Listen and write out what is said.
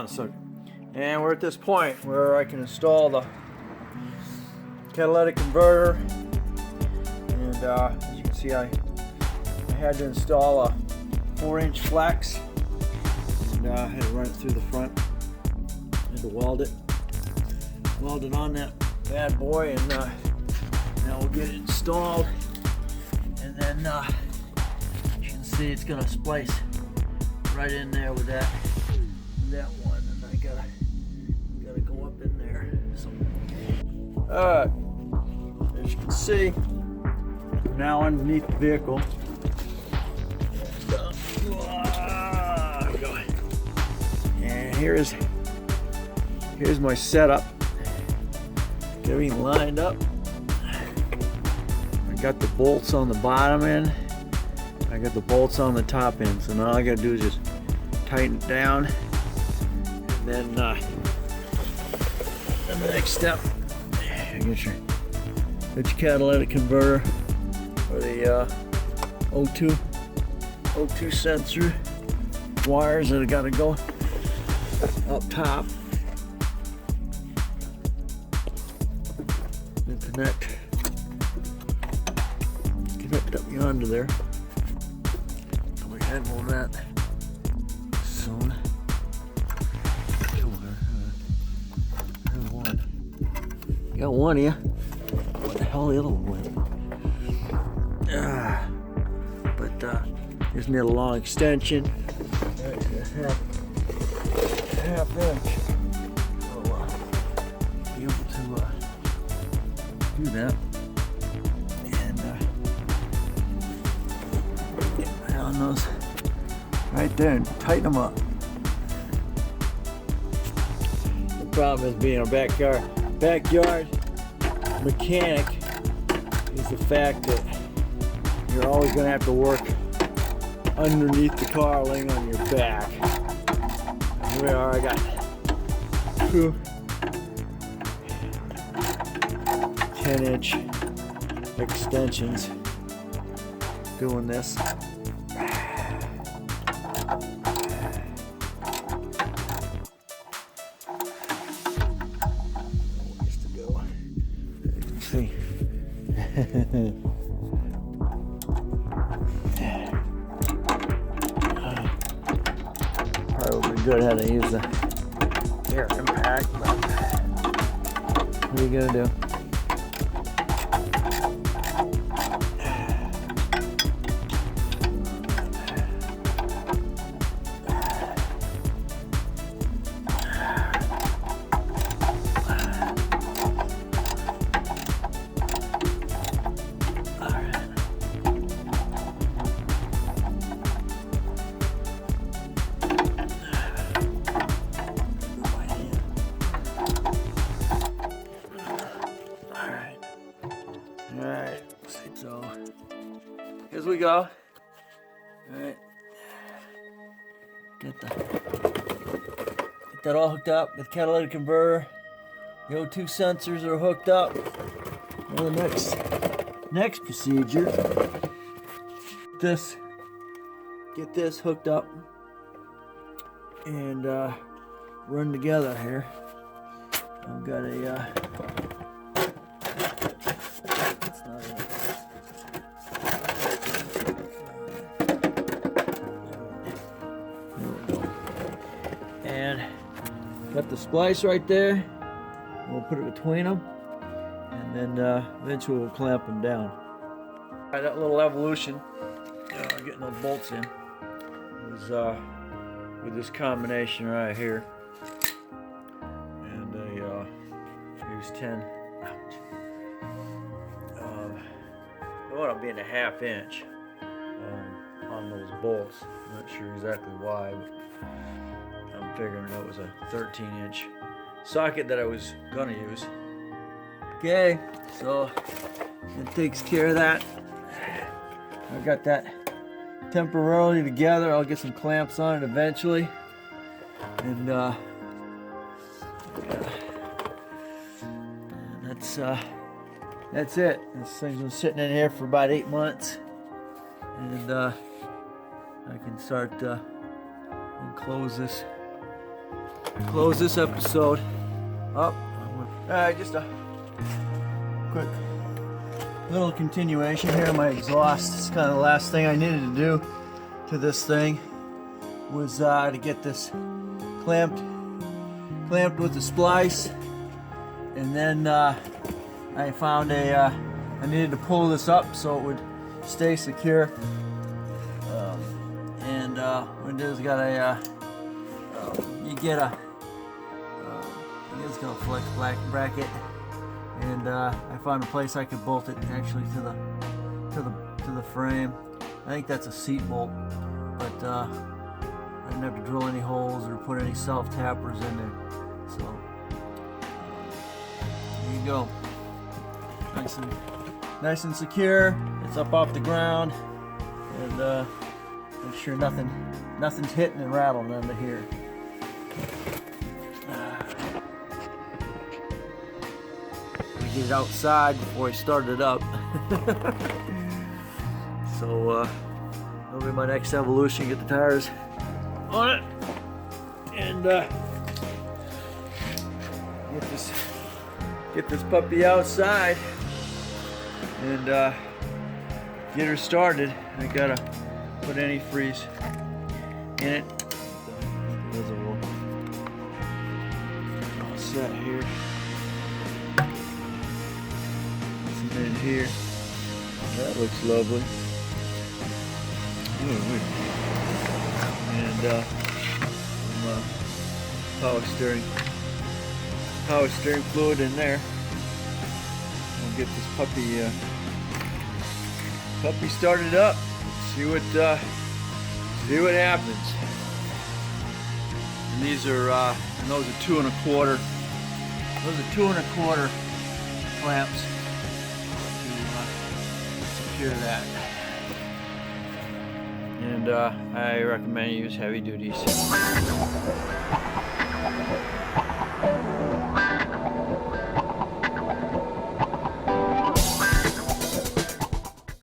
So, and we're at this point where I can install the catalytic converter, and as you can see, I had to install a 4-inch flex, and I had to run it through the front. I had to weld it on that bad boy, and now we'll get it installed, and then you can see it's gonna splice right in there with that one, and I gotta go up in there. So, as you can see, now underneath the vehicle. And here's my setup. Getting lined up. I got the bolts on the bottom end. I got the bolts on the top end. So now all I gotta do is just tighten it down, and then the next step, get your catalytic converter or the O2 sensor wires that have got to go up top and connect up yonder there. We handle that soon. You got one here. What the hell the other one went? But just need a long extension. Half inch. So be able to do that. And get on those right there and tighten them up. The problem is being a backyard mechanic is the fact that you're always going to have to work underneath the car, laying on your back. Here we are. I got two 10-inch extensions doing this. See. Probably would be good had to use the air impact, but what are you gonna do? Alright, so here we go. Alright. Get that all hooked up. The catalytic converter. The O2 sensors are hooked up. And the next procedure. Get this hooked up and run together here. I've got a and got the splice right there. We'll put it between them, and then eventually we'll clamp them down. Right, that little evolution, getting those bolts in, was with this combination right here, and here's 10. I want to be in a 1/2 inch on those bolts. I'm not sure exactly why, but I'm figuring that was a 13-inch socket that I was gonna use. Okay, so it takes care of that. I got that temporarily together. I'll get some clamps on it eventually, and that's it. This thing's been sitting in here for about 8 months, and I can start and close this close this episode up. Just a quick little continuation here. My exhaust. It's kind of the last thing I needed to do to this thing was to get this clamped with the splice, and then I found I needed to pull this up so it would stay secure. And what it is, got a you get a it's got a flex black bracket, and I found a place I could bolt it actually to the frame. I think that's a seat bolt, but I didn't have to drill any holes or put any self tappers in there. So there you go, nice and secure. It's up off the ground, and make sure nothing's hitting and rattling under here. Get it outside before I start it up. So that'll be my next evolution. Get the tires on it, and get this puppy outside and get her started. I gotta put antifreeze in it. There's a little all set here. In here, that looks lovely. And power steering fluid in there. We'll get this puppy started up. See what happens. And these are and those are 2 1/4. Those are 2 1/4 clamps. That, and I recommend you use heavy duties.